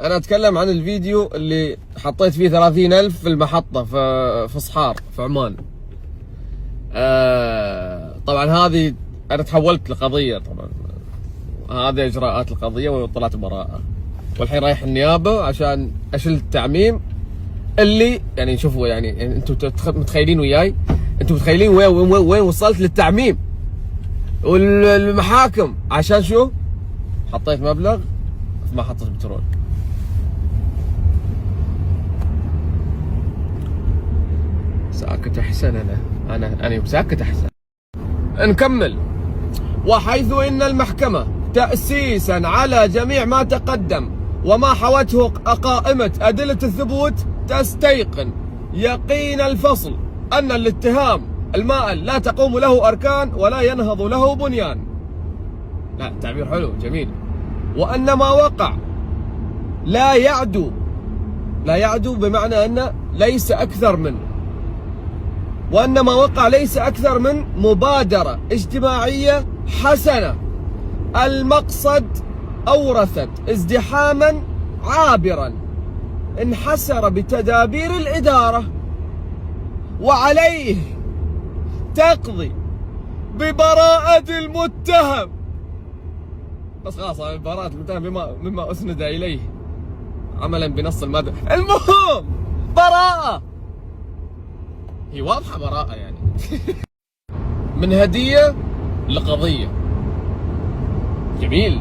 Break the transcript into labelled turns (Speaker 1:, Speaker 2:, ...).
Speaker 1: انا اتكلم عن الفيديو اللي حطيت فيه 30,000 في المحطة في صحار في عمان. طبعا هذه انا تحولت لقضية، طبعا هذه اجراءات القضية وطلعت براءة، والحين رايح النيابة عشان اشيل التعميم اللي يعني شوفوا يعني انتم متخيلين وياي، انتم متخيلين وين وصلت للتعميم والمحاكم عشان شو؟ حطيت مبلغ في محطة بترول. ساكت احسن، انا ساكت احسن. نكمل. وحيث ان المحكمة تأسيسا على جميع ما تقدم وما حوته قائمة أدلة الثبوت تستيقن يقين الفصل أن الاتهام المائل لا تقوم له أركان ولا ينهض له بنيان. لا تعبير حلو جميل. وأن ما وقع لا يعدو بمعنى أن ليس أكثر من، وأن ما وقع ليس أكثر من مبادرة اجتماعية حسنة المقصد أورثت ازدحاما عابرا انحسر بتدابير الإدارة، وعليه تقضي ببراءة المتهم. بس خلاص براءة المتهم مما أسند إليه عملا بنص المادة. المهم براءة، هي واضحة براءة يعني. من هدية لقضية. جميل.